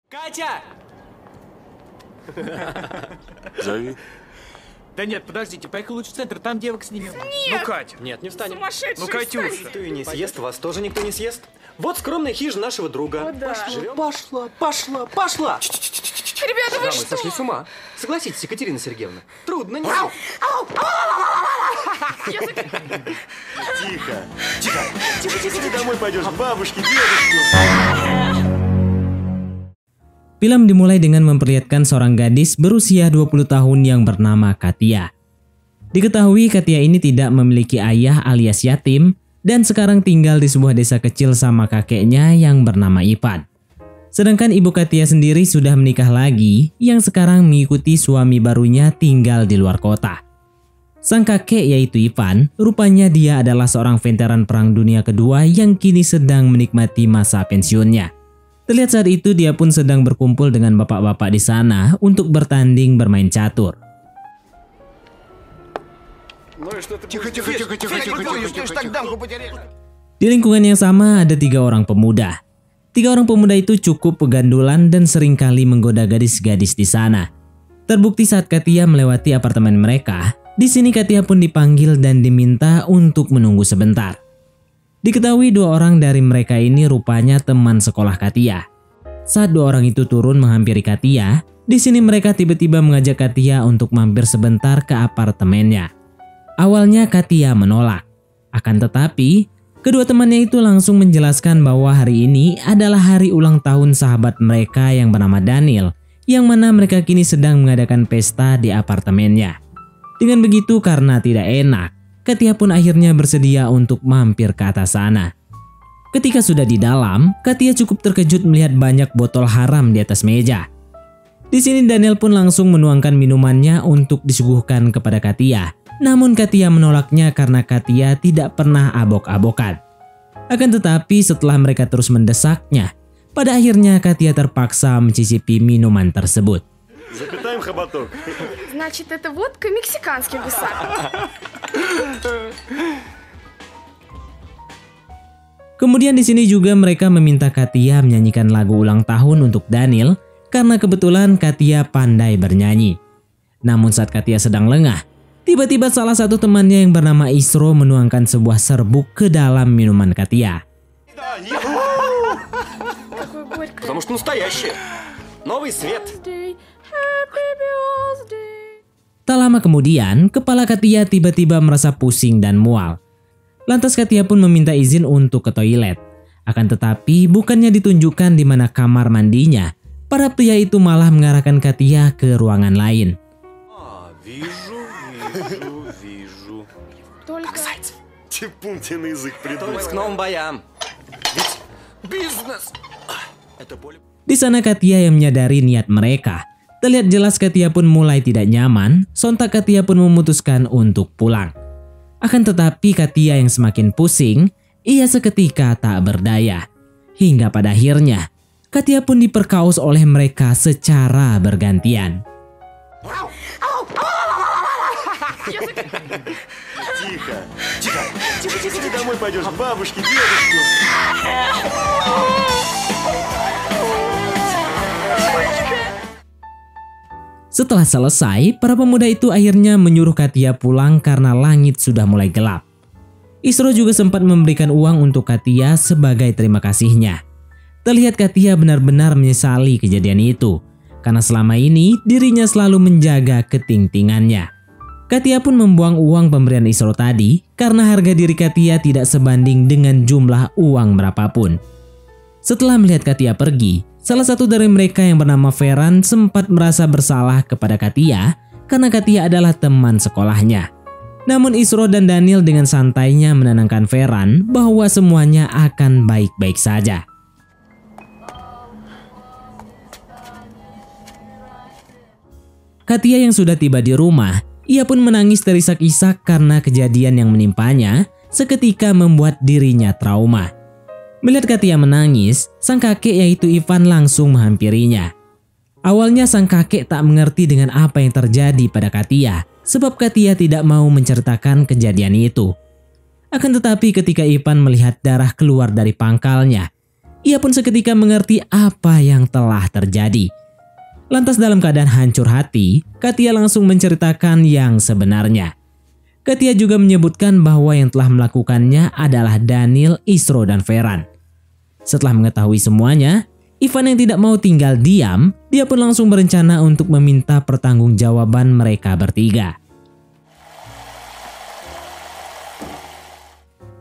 Катя! Зови. Да нет, подождите, поехали лучше в центр, там девок снимем. Ну, Катя. Нет, не встанем. Сумасшедший, Ну, Катюша. встань. Никто и не съест, вас тоже никто не съест. Вот скромная хижина нашего друга. О, да. Живем. Пошла! Ребята, вы Мы что? сошли с ума. Согласитесь, Екатерина Сергеевна. Трудно, не? Тихо. Ты домой пойдешь к бабушке, дедушке. Film dimulai dengan memperlihatkan seorang gadis berusia 20 tahun yang bernama Katia. Diketahui Katia ini tidak memiliki ayah alias yatim dan sekarang tinggal di sebuah desa kecil sama kakeknya yang bernama Ivan. Sedangkan ibu Katia sendiri sudah menikah lagi yang sekarang mengikuti suami barunya tinggal di luar kota. Sang kakek yaitu Ivan, rupanya dia adalah seorang veteran Perang Dunia Kedua yang kini sedang menikmati masa pensiunnya. Terlihat saat itu dia pun sedang berkumpul dengan bapak-bapak di sana untuk bertanding bermain catur. Di lingkungan yang sama ada 3 orang pemuda. 3 orang pemuda itu cukup pegandulan dan seringkali menggoda gadis-gadis di sana. Terbukti saat Katia melewati apartemen mereka, di sini Katia pun dipanggil dan diminta untuk menunggu sebentar. Diketahui 2 orang dari mereka ini rupanya teman sekolah Katia. Saat 2 orang itu turun menghampiri Katia, di sini mereka tiba-tiba mengajak Katia untuk mampir sebentar ke apartemennya. Awalnya Katia menolak, akan tetapi kedua temannya itu langsung menjelaskan bahwa hari ini adalah hari ulang tahun sahabat mereka yang bernama Daniel, yang mana mereka kini sedang mengadakan pesta di apartemennya. Dengan begitu karena tidak enak, Katia pun akhirnya bersedia untuk mampir ke atas sana. Ketika sudah di dalam, Katia cukup terkejut melihat banyak botol haram di atas meja. Di sini Daniel pun langsung menuangkan minumannya untuk disuguhkan kepada Katia. Namun Katia menolaknya karena Katia tidak pernah abok-abokan. Akan tetapi setelah mereka terus mendesaknya, pada akhirnya Katia terpaksa mencicipi minuman tersebut. Запитаем хоботок. Значит, это водка мексиканский гусар. Kemudian di sini juga mereka meminta Katia menyanyikan lagu ulang tahun untuk Daniel karena kebetulan Katia pandai bernyanyi. Namun saat Katia sedang lengah, tiba-tiba salah satu temannya yang bernama Isro menuangkan sebuah serbuk ke dalam minuman Katia. Какой горький. Потому что настоящее. Новый свет. Happy birthday. Tak lama kemudian, kepala Katia tiba-tiba merasa pusing dan mual. Lantas Katia pun meminta izin untuk ke toilet. Akan tetapi bukannya ditunjukkan di mana kamar mandinya, para pria itu malah mengarahkan Katia ke ruangan lain. Вижу. Только Типунтин язык Готовьтесь к придумал. новым боям. Ведь бизнес. Это поле. Di sana Katia yang menyadari niat mereka. Terlihat jelas Katia pun mulai tidak nyaman, sontak Katia pun memutuskan untuk pulang. Akan tetapi Katia yang semakin pusing, ia seketika tak berdaya. Hingga pada akhirnya, Katia pun diperkaos oleh mereka secara bergantian. Тихо. Ты домой пойдешь к бабушке, дедушке. Setelah selesai, para pemuda itu akhirnya menyuruh Katia pulang karena langit sudah mulai gelap. Isro juga sempat memberikan uang untuk Katia sebagai terima kasihnya. Terlihat Katia benar-benar menyesali kejadian itu, karena selama ini dirinya selalu menjaga ketingtingannya. Katia pun membuang uang pemberian Isro tadi karena harga diri Katia tidak sebanding dengan jumlah uang berapapun. Setelah melihat Katia pergi, salah satu dari mereka yang bernama Ferran sempat merasa bersalah kepada Katia karena Katia adalah teman sekolahnya. Namun Isro dan Daniel dengan santainya menenangkan Ferran bahwa semuanya akan baik-baik saja. Katia yang sudah tiba di rumah, ia pun menangis terisak-isak karena kejadian yang menimpanya seketika membuat dirinya trauma. Melihat Katia menangis, sang kakek yaitu Ivan langsung menghampirinya. Awalnya sang kakek tak mengerti dengan apa yang terjadi pada Katia, sebab Katia tidak mau menceritakan kejadian itu. Akan tetapi ketika Ivan melihat darah keluar dari pangkalnya, ia pun seketika mengerti apa yang telah terjadi. Lantas dalam keadaan hancur hati, Katia langsung menceritakan yang sebenarnya. Katia juga menyebutkan bahwa yang telah melakukannya adalah Daniel, Isro, dan Ferran. Setelah mengetahui semuanya, Ivan yang tidak mau tinggal diam, dia pun langsung berencana untuk meminta pertanggungjawaban mereka bertiga.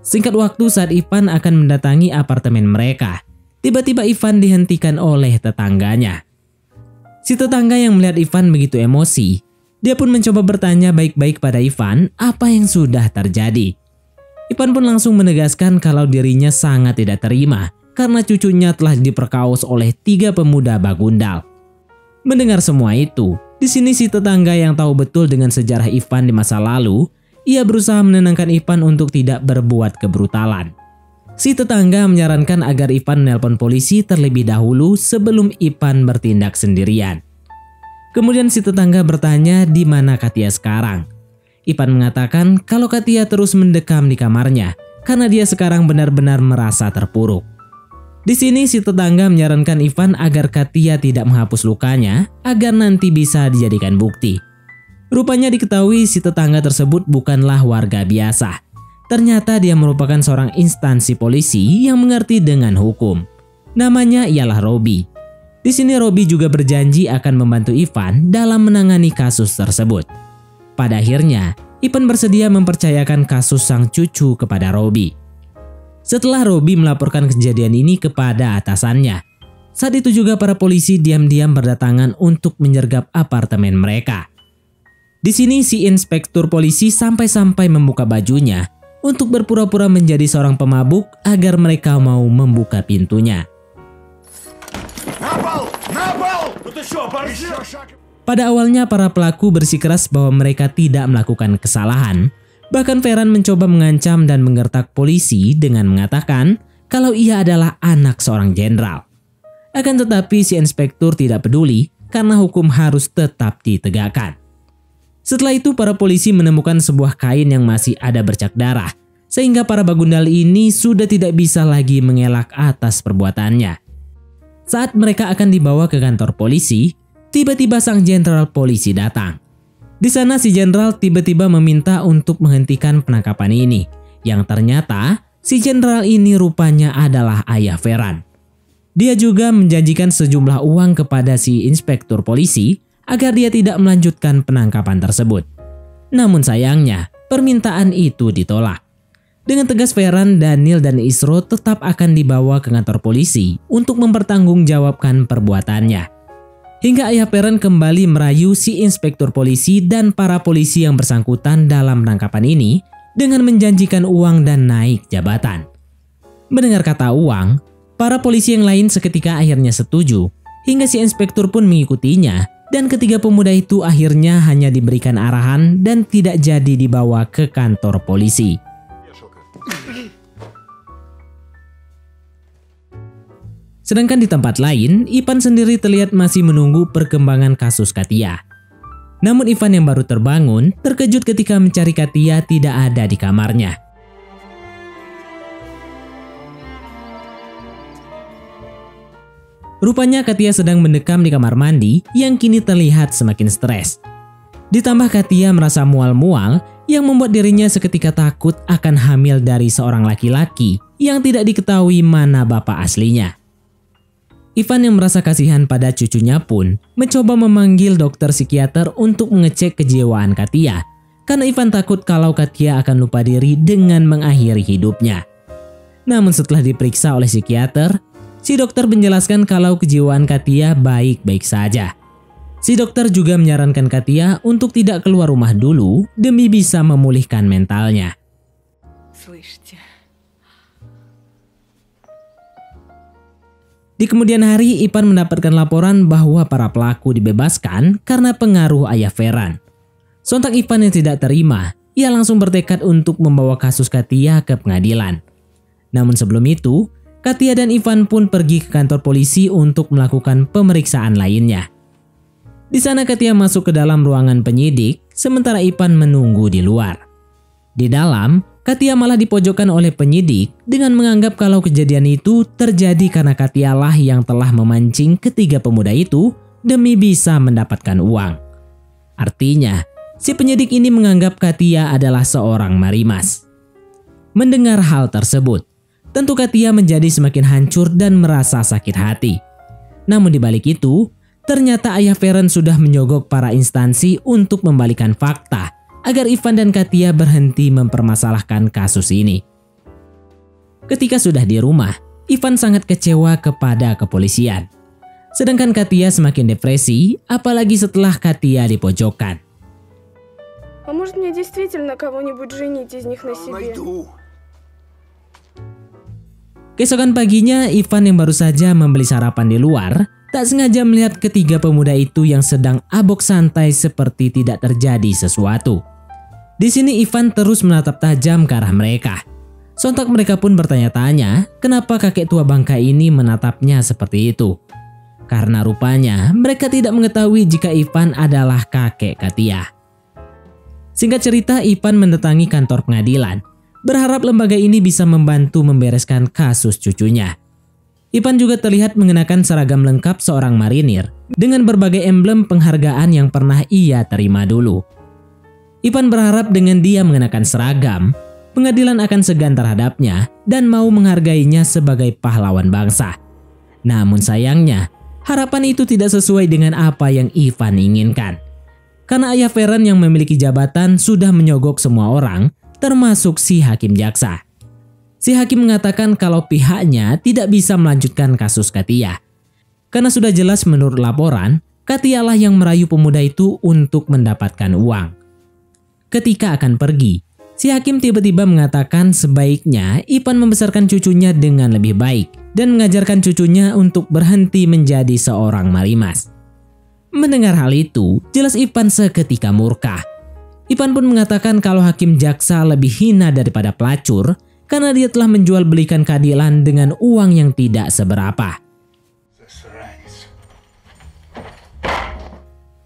Singkat waktu saat Ivan akan mendatangi apartemen mereka, tiba-tiba Ivan dihentikan oleh tetangganya. Si tetangga yang melihat Ivan begitu emosi, dia pun mencoba bertanya baik-baik pada Ivan apa yang sudah terjadi. Ivan pun langsung menegaskan kalau dirinya sangat tidak terima karena cucunya telah diperkaos oleh 3 pemuda bagundal. Mendengar semua itu, di sini si tetangga yang tahu betul dengan sejarah Ivan di masa lalu, ia berusaha menenangkan Ivan untuk tidak berbuat kebrutalan. Si tetangga menyarankan agar Ivan menelpon polisi terlebih dahulu sebelum Ivan bertindak sendirian. Kemudian si tetangga bertanya di mana Katia sekarang. Ivan mengatakan kalau Katia terus mendekam di kamarnya karena dia sekarang benar-benar merasa terpuruk. Di sini si tetangga menyarankan Ivan agar Katia tidak menghapus lukanya agar nanti bisa dijadikan bukti. Rupanya diketahui si tetangga tersebut bukanlah warga biasa. Ternyata dia merupakan seorang instansi polisi yang mengerti dengan hukum. Namanya ialah Robi. Di sini Robi juga berjanji akan membantu Ivan dalam menangani kasus tersebut. Pada akhirnya, Ivan bersedia mempercayakan kasus sang cucu kepada Robi. Setelah Robi melaporkan kejadian ini kepada atasannya, saat itu juga para polisi diam-diam berdatangan untuk menyergap apartemen mereka. Di sini si inspektur polisi sampai-sampai membuka bajunya untuk berpura-pura menjadi seorang pemabuk agar mereka mau membuka pintunya. Pada awalnya para pelaku bersikeras bahwa mereka tidak melakukan kesalahan. Bahkan Ferran mencoba mengancam dan menggertak polisi dengan mengatakan kalau ia adalah anak seorang jenderal. Akan tetapi si inspektur tidak peduli karena hukum harus tetap ditegakkan. Setelah itu para polisi menemukan sebuah kain yang masih ada bercak darah, sehingga para bagundal ini sudah tidak bisa lagi mengelak atas perbuatannya. Saat mereka akan dibawa ke kantor polisi, tiba-tiba sang jenderal polisi datang. Di sana si jenderal tiba-tiba meminta untuk menghentikan penangkapan ini, yang ternyata si jenderal ini rupanya adalah ayah Ferran. Dia juga menjanjikan sejumlah uang kepada si inspektur polisi agar dia tidak melanjutkan penangkapan tersebut. Namun sayangnya, permintaan itu ditolak. Dengan tegas Ferran, Daniel, dan Isro tetap akan dibawa ke kantor polisi untuk mempertanggungjawabkan perbuatannya. Hingga ayah Ferran kembali merayu si inspektur polisi dan para polisi yang bersangkutan dalam penangkapan ini dengan menjanjikan uang dan naik jabatan. Mendengar kata uang, para polisi yang lain seketika akhirnya setuju, hingga si inspektur pun mengikutinya, dan ketiga pemuda itu akhirnya hanya diberikan arahan dan tidak jadi dibawa ke kantor polisi. Sedangkan di tempat lain, Ivan sendiri terlihat masih menunggu perkembangan kasus Katia. Namun Ivan yang baru terbangun terkejut ketika mencari Katia tidak ada di kamarnya. Rupanya Katia sedang mendekam di kamar mandi yang kini terlihat semakin stres. Ditambah Katia merasa mual-mual yang membuat dirinya seketika takut akan hamil dari seorang laki-laki yang tidak diketahui mana bapak aslinya. Ivan yang merasa kasihan pada cucunya pun mencoba memanggil dokter psikiater untuk mengecek kejiwaan Katia, karena Ivan takut kalau Katia akan lupa diri dengan mengakhiri hidupnya. Namun setelah diperiksa oleh psikiater, si dokter menjelaskan kalau kejiwaan Katia baik-baik saja. Si dokter juga menyarankan Katia untuk tidak keluar rumah dulu demi bisa memulihkan mentalnya. Di kemudian hari, Ivan mendapatkan laporan bahwa para pelaku dibebaskan karena pengaruh ayah Ferran. Sontak Ivan yang tidak terima, ia langsung bertekad untuk membawa kasus Katia ke pengadilan. Namun sebelum itu, Katia dan Ivan pun pergi ke kantor polisi untuk melakukan pemeriksaan lainnya. Di sana Katia masuk ke dalam ruangan penyidik, sementara Ivan menunggu di luar. Di dalam, Katia malah dipojokkan oleh penyidik dengan menganggap kalau kejadian itu terjadi karena Katia lah yang telah memancing ketiga pemuda itu demi bisa mendapatkan uang. Artinya, si penyidik ini menganggap Katia adalah seorang marimas. Mendengar hal tersebut, tentu Katia menjadi semakin hancur dan merasa sakit hati. Namun di balik itu, ternyata ayah Feren sudah menyogok para instansi untuk membalikan fakta agar Ivan dan Katia berhenti mempermasalahkan kasus ini. Ketika sudah di rumah, Ivan sangat kecewa kepada kepolisian. Sedangkan Katia semakin depresi, apalagi setelah Katia dipojokkan. А может мне действительно кого-нибудь женить из них на себе? Keesokan paginya, Ivan yang baru saja membeli sarapan di luar, tak sengaja melihat ketiga pemuda itu yang sedang abok santai seperti tidak terjadi sesuatu. Di sini Ivan terus menatap tajam ke arah mereka. Sontak mereka pun bertanya-tanya kenapa kakek tua bangka ini menatapnya seperti itu. Karena rupanya mereka tidak mengetahui jika Ivan adalah kakek Katia. Singkat cerita, Ivan mendatangi kantor pengadilan, berharap lembaga ini bisa membantu membereskan kasus cucunya. Ivan juga terlihat mengenakan seragam lengkap seorang marinir dengan berbagai emblem penghargaan yang pernah ia terima dulu. Ivan berharap dengan dia mengenakan seragam, pengadilan akan segan terhadapnya dan mau menghargainya sebagai pahlawan bangsa. Namun sayangnya, harapan itu tidak sesuai dengan apa yang Ivan inginkan. Karena ayah Feren yang memiliki jabatan sudah menyogok semua orang, termasuk si hakim jaksa. Si hakim mengatakan kalau pihaknya tidak bisa melanjutkan kasus Katia. Karena sudah jelas menurut laporan, Katia lah yang merayu pemuda itu untuk mendapatkan uang. Ketika akan pergi, si hakim tiba-tiba mengatakan sebaiknya Ivan membesarkan cucunya dengan lebih baik dan mengajarkan cucunya untuk berhenti menjadi seorang marimas. Mendengar hal itu, jelas Ivan seketika murka. Ivan pun mengatakan kalau hakim jaksa lebih hina daripada pelacur karena dia telah menjual belikan keadilan dengan uang yang tidak seberapa.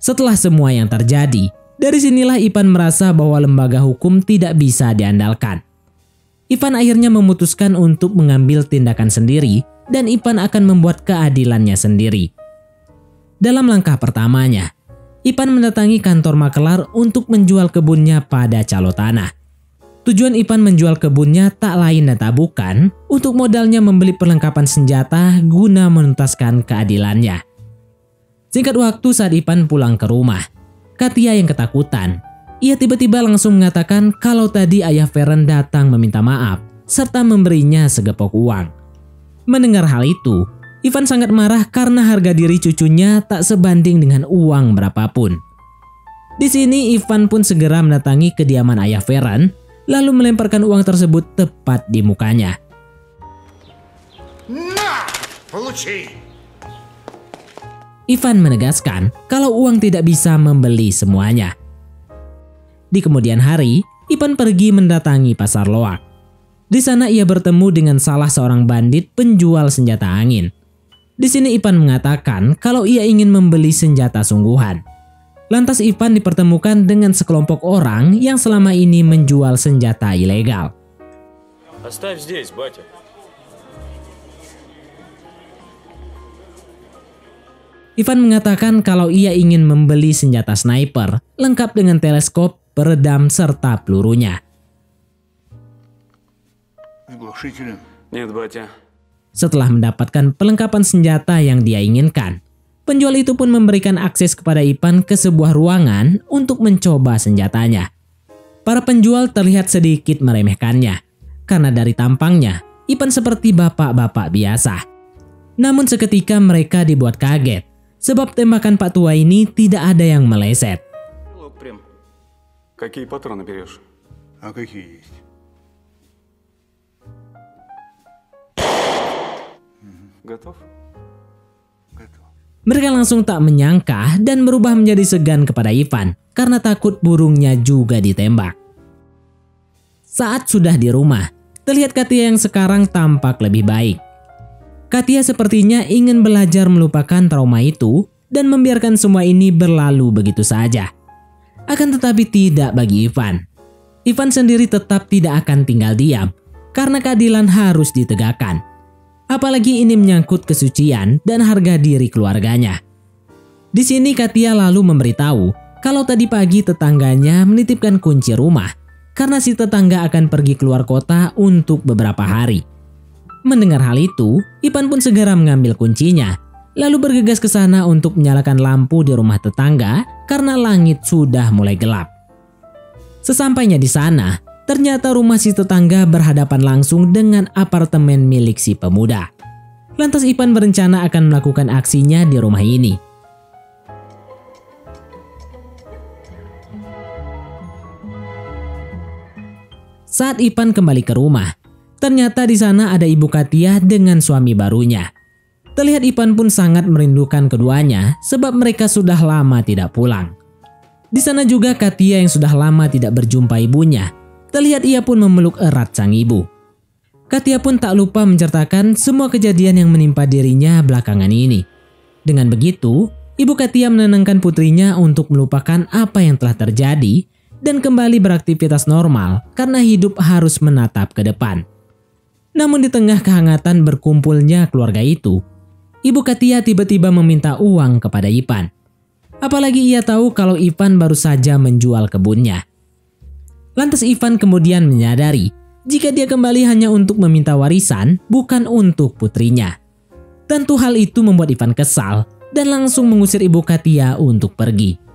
Setelah semua yang terjadi, dari sinilah Ivan merasa bahwa lembaga hukum tidak bisa diandalkan. Ivan akhirnya memutuskan untuk mengambil tindakan sendiri dan Ivan akan membuat keadilannya sendiri. Dalam langkah pertamanya, Ivan mendatangi kantor makelar untuk menjual kebunnya pada calo tanah. Tujuan Ivan menjual kebunnya tak lain dan tak bukan untuk modalnya membeli perlengkapan senjata guna menuntaskan keadilannya. Singkat waktu saat Ivan pulang ke rumah, Katia yang ketakutan, ia tiba-tiba langsung mengatakan kalau tadi ayah Feren datang meminta maaf serta memberinya segepok uang. Mendengar hal itu, Ivan sangat marah karena harga diri cucunya tak sebanding dengan uang berapapun. Di sini Ivan pun segera mendatangi kediaman ayah Feren, lalu melemparkan uang tersebut tepat di mukanya. На, получи! Ivan menegaskan kalau uang tidak bisa membeli semuanya. Di kemudian hari, Ivan pergi mendatangi pasar loak. Di sana ia bertemu dengan salah seorang bandit penjual senjata angin. Di sini Ivan mengatakan kalau ia ingin membeli senjata sungguhan. Lantas Ivan dipertemukan dengan sekelompok orang yang selama ini menjual senjata ilegal. Оставь здесь, батя. Ivan mengatakan kalau ia ingin membeli senjata sniper lengkap dengan teleskop, peredam, serta pelurunya. Нет, батя. Setelah mendapatkan pelengkapan senjata yang dia inginkan, penjual itu pun memberikan akses kepada Ivan ke sebuah ruangan untuk mencoba senjatanya. Para penjual terlihat sedikit meremehkannya, karena dari tampangnya, Ivan seperti bapak-bapak biasa. Namun seketika mereka dibuat kaget, sebab tembakan Pak Tua ini tidak ada yang meleset. Лук прям. Какие патроны берешь? А какие есть? Готов? Готов. Mereka langsung tak menyangka dan berubah menjadi segan kepada Ivan karena takut burungnya juga ditembak. Saat sudah di rumah, terlihat Katia yang sekarang tampak lebih baik. Katia sepertinya ingin belajar melupakan trauma itu dan membiarkan semua ini berlalu begitu saja. Akan tetapi tidak bagi Ivan. Ivan sendiri tetap tidak akan tinggal diam karena keadilan harus ditegakkan. Apalagi ini menyangkut kesucian dan harga diri keluarganya. Di sini Katia lalu memberitahu kalau tadi pagi tetangganya menitipkan kunci rumah karena si tetangga akan pergi keluar kota untuk beberapa hari. Mendengar hal itu, Ivan pun segera mengambil kuncinya, lalu bergegas ke sana untuk menyalakan lampu di rumah tetangga karena langit sudah mulai gelap. Sesampainya di sana, ternyata rumah si tetangga berhadapan langsung dengan apartemen milik si pemuda. Lantas Ivan berencana akan melakukan aksinya di rumah ini. Saat Ivan kembali ke rumah, ternyata di sana ada Ibu Katia dengan suami barunya. Terlihat Ivan pun sangat merindukan keduanya sebab mereka sudah lama tidak pulang. Di sana juga Katia yang sudah lama tidak berjumpa ibunya. Terlihat ia pun memeluk erat sang ibu. Katia pun tak lupa menceritakan semua kejadian yang menimpa dirinya belakangan ini. Dengan begitu, Ibu Katia menenangkan putrinya untuk melupakan apa yang telah terjadi dan kembali beraktivitas normal karena hidup harus menatap ke depan. Namun di tengah kehangatan berkumpulnya keluarga itu, Ibu Katia tiba-tiba meminta uang kepada Ivan. Apalagi ia tahu kalau Ivan baru saja menjual kebunnya. Lantas Ivan kemudian menyadari jika dia kembali hanya untuk meminta warisan, bukan untuk putrinya. Tentu hal itu membuat Ivan kesal dan langsung mengusir Ibu Katia untuk pergi.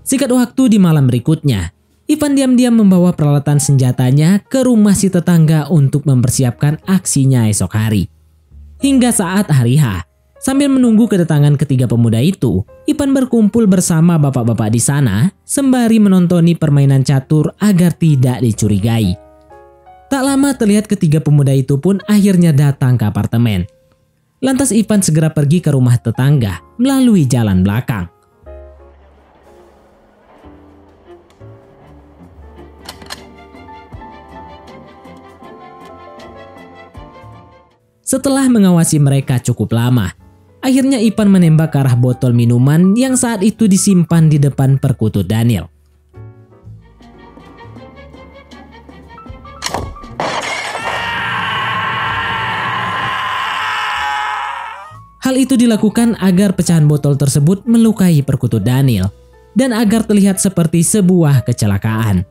Singkat waktu di malam berikutnya, Ivan diam-diam membawa peralatan senjatanya ke rumah si tetangga untuk mempersiapkan aksinya esok hari. Hingga saat hari H, sambil menunggu kedatangan ketiga pemuda itu, Ivan berkumpul bersama bapak-bapak di sana sembari menontoni permainan catur agar tidak dicurigai. Tak lama terlihat ketiga pemuda itu pun akhirnya datang ke apartemen. Lantas Ivan segera pergi ke rumah tetangga melalui jalan belakang. Setelah mengawasi mereka cukup lama, akhirnya Ivan menembak ke arah botol minuman yang saat itu disimpan di depan perkutut Daniel. Hal itu dilakukan agar pecahan botol tersebut melukai perkutut Daniel dan agar terlihat seperti sebuah kecelakaan.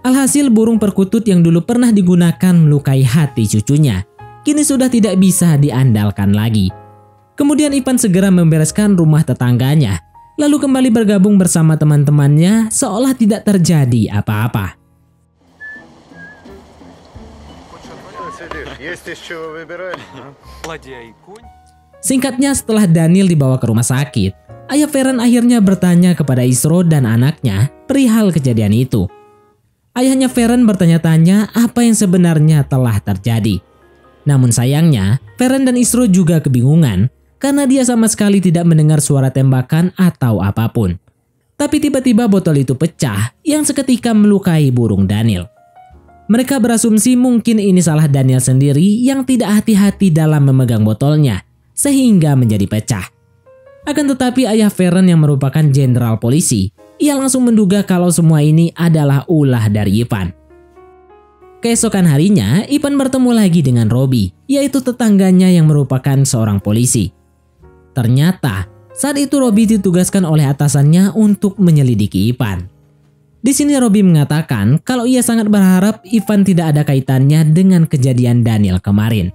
Alhasil burung perkutut yang dulu pernah digunakan melukai hati cucunya kini sudah tidak bisa diandalkan lagi. Kemudian Ivan segera membereskan rumah tetangganya, lalu kembali bergabung bersama teman-temannya seolah tidak terjadi apa-apa. Singkatnya, setelah Daniel dibawa ke rumah sakit, ayah Feren akhirnya bertanya kepada Isro dan anaknya perihal kejadian itu. Ayahnya Feren bertanya-tanya apa yang sebenarnya telah terjadi. Namun sayangnya, Feren dan Isro juga kebingungan karena dia sama sekali tidak mendengar suara tembakan atau apapun. Tapi tiba-tiba botol itu pecah yang seketika melukai burung Daniel. Mereka berasumsi mungkin ini salah Daniel sendiri yang tidak hati-hati dalam memegang botolnya, sehingga menjadi pecah. Akan tetapi ayah Feren yang merupakan jenderal polisi, ia langsung menduga kalau semua ini adalah ulah dari Ivan. Keesokan harinya, Ivan bertemu lagi dengan Robi, yaitu tetangganya yang merupakan seorang polisi. Ternyata, saat itu Robi ditugaskan oleh atasannya untuk menyelidiki Ivan. Di sini Robi mengatakan kalau ia sangat berharap Ivan tidak ada kaitannya dengan kejadian Daniel kemarin.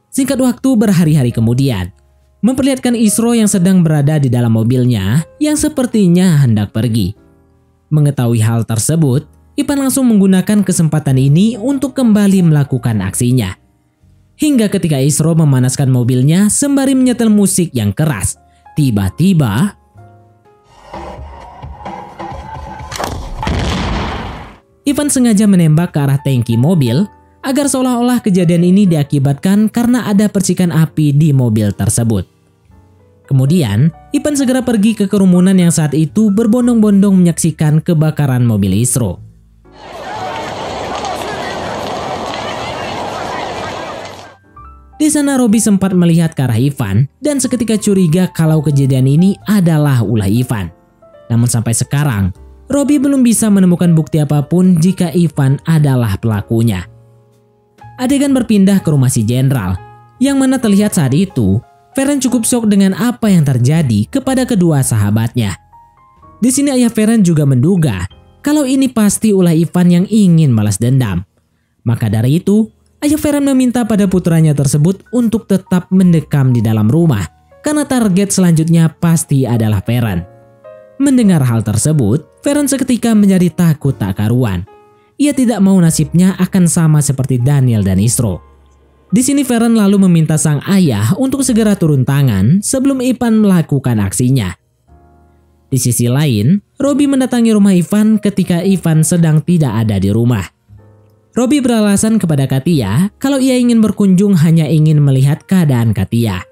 Singkat waktu berhari-hari kemudian, memperlihatkan Isro yang sedang berada di dalam mobilnya yang sepertinya hendak pergi. Mengetahui hal tersebut, Ivan langsung menggunakan kesempatan ini untuk kembali melakukan aksinya. Hingga ketika Isro memanaskan mobilnya sembari menyetel musik yang keras, tiba-tiba Ivan sengaja menembak ke arah tangki mobil agar seolah-olah kejadian ini diakibatkan karena ada percikan api di mobil tersebut. Kemudian, Ivan segera pergi ke kerumunan yang saat itu berbondong-bondong menyaksikan kebakaran mobil Isro. Di sana Robi sempat melihat ke arah Ivan dan seketika curiga kalau kejadian ini adalah ulah Ivan. Namun sampai sekarang, Robi belum bisa menemukan bukti apapun jika Ivan adalah pelakunya. Adegan berpindah ke rumah si Jenderal, yang mana terlihat saat itu Feren cukup shock dengan apa yang terjadi kepada kedua sahabatnya. Di sini ayah Feren juga menduga kalau ini pasti ulah Ivan yang ingin balas dendam. Maka dari itu, ayah Feren meminta pada putranya tersebut untuk tetap mendekam di dalam rumah karena target selanjutnya pasti adalah Feren. Mendengar hal tersebut, Feren seketika menjadi takut tak karuan. Ia tidak mau nasibnya akan sama seperti Daniel dan Isro. Di sini Feren lalu meminta sang ayah untuk segera turun tangan sebelum Ivan melakukan aksinya. Di sisi lain, Robi mendatangi rumah Ivan ketika Ivan sedang tidak ada di rumah. Robi beralasan kepada Katia kalau ia ingin berkunjung hanya ingin melihat keadaan Katia.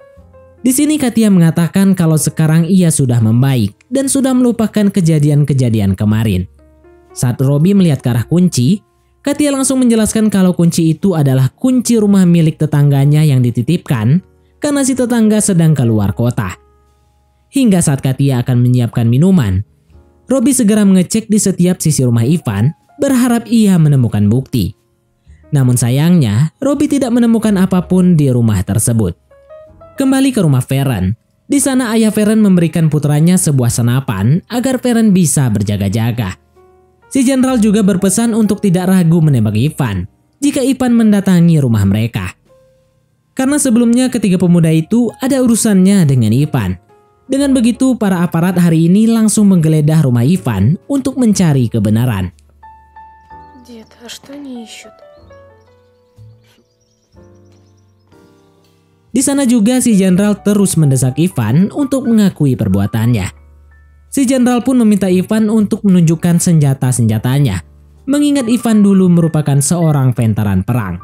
Di sini Katia mengatakan kalau sekarang ia sudah membaik dan sudah melupakan kejadian-kejadian kemarin. Saat Robi melihat ke arah kunci, Katia langsung menjelaskan kalau kunci itu adalah kunci rumah milik tetangganya yang dititipkan karena si tetangga sedang keluar kota. Hingga saat Katia akan menyiapkan minuman, Robi segera mengecek di setiap sisi rumah Ivan, berharap ia menemukan bukti. Namun sayangnya, Robi tidak menemukan apapun di rumah tersebut. Kembali ke rumah Feren. Di sana ayah Feren memberikan putranya sebuah senapan agar Feren bisa berjaga-jaga. Si Jenderal juga berpesan untuk tidak ragu menembak Ivan jika Ivan mendatangi rumah mereka. Karena sebelumnya ketiga pemuda itu ada urusannya dengan Ivan. Dengan begitu, para aparat hari ini langsung menggeledah rumah Ivan untuk mencari kebenaran. Дед, а что они ищут? Di sana juga si Jenderal terus mendesak Ivan untuk mengakui perbuatannya. Si Jenderal pun meminta Ivan untuk menunjukkan senjata-senjatanya, mengingat Ivan dulu merupakan seorang veteran perang.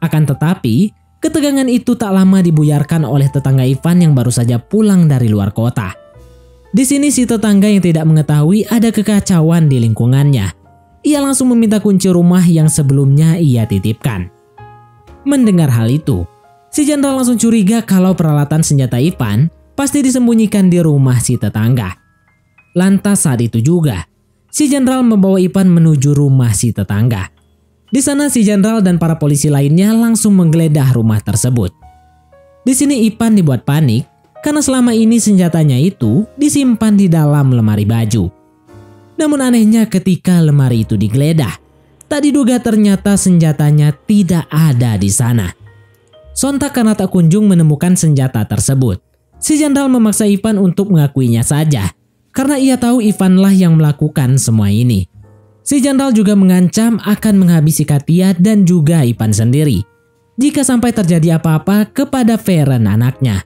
Akan tetapi, ketegangan itu tak lama dibuyarkan oleh tetangga Ivan yang baru saja pulang dari luar kota. Di sini si tetangga yang tidak mengetahui ada kekacauan di lingkungannya. Ia langsung meminta kunci rumah yang sebelumnya ia titipkan. Mendengar hal itu, si Jenderal langsung curiga kalau peralatan senjata Ivan pasti disembunyikan di rumah si tetangga. Lantas saat itu juga, si Jenderal membawa Ivan menuju rumah si tetangga. Di sana si Jenderal dan para polisi lainnya langsung menggeledah rumah tersebut. Di sini Ivan dibuat panik karena selama ini senjatanya itu disimpan di dalam lemari baju. Namun anehnya ketika lemari itu digeledah, tak diduga ternyata senjatanya tidak ada di sana. Sontak karena tak kunjung menemukan senjata tersebut, si Jenderal memaksa Ivan untuk mengakuinya saja. Karena ia tahu Ivanlah yang melakukan semua ini. Si Jenderal juga mengancam akan menghabisi Katia dan juga Ivan sendiri jika sampai terjadi apa-apa kepada Feren anaknya.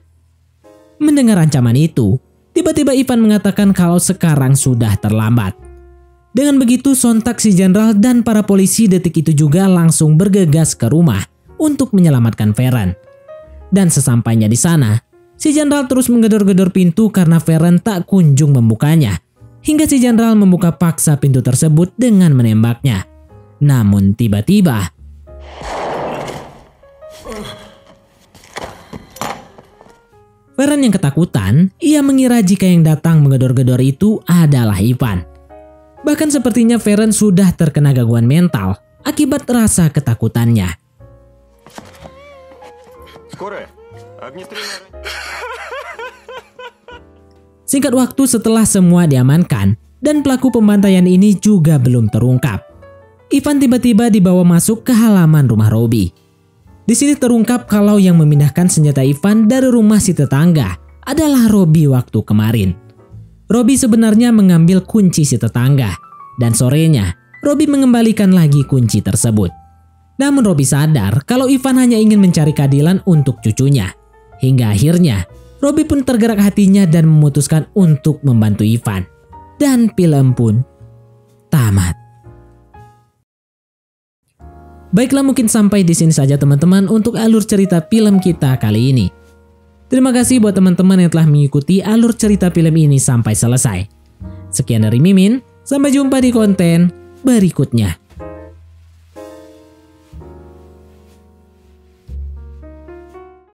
Mendengar ancaman itu, tiba-tiba Ivan mengatakan kalau sekarang sudah terlambat. Dengan begitu sontak si Jenderal dan para polisi detik itu juga langsung bergegas ke rumah untuk menyelamatkan Feren. Dan sesampainya di sana, si Jenderal terus menggedor-gedor pintu karena Feren tak kunjung membukanya. Hingga si Jenderal membuka paksa pintu tersebut dengan menembaknya. Namun tiba-tiba, Feren yang ketakutan, ia mengira jika yang datang menggedor-gedor itu adalah Ivan. Bahkan sepertinya Feren sudah terkena gangguan mental akibat rasa ketakutannya. Скорая? Огнестрельная. Singkat waktu setelah semua diamankan dan pelaku pembantaian ini juga belum terungkap, Ivan tiba-tiba dibawa masuk ke halaman rumah Robi. Di sini terungkap kalau yang memindahkan senjata Ivan dari rumah si tetangga adalah Robi waktu kemarin. Robi sebenarnya mengambil kunci si tetangga dan sorenya Robi mengembalikan lagi kunci tersebut. Namun Robi sadar kalau Ivan hanya ingin mencari keadilan untuk cucunya. Hingga akhirnya Robi pun tergerak hatinya dan memutuskan untuk membantu Ivan. Dan film pun tamat. Baiklah, mungkin sampai di sini saja teman-teman untuk alur cerita film kita kali ini. Terima kasih buat teman-teman yang telah mengikuti alur cerita film ini sampai selesai. Sekian dari Mimin, sampai jumpa di konten berikutnya.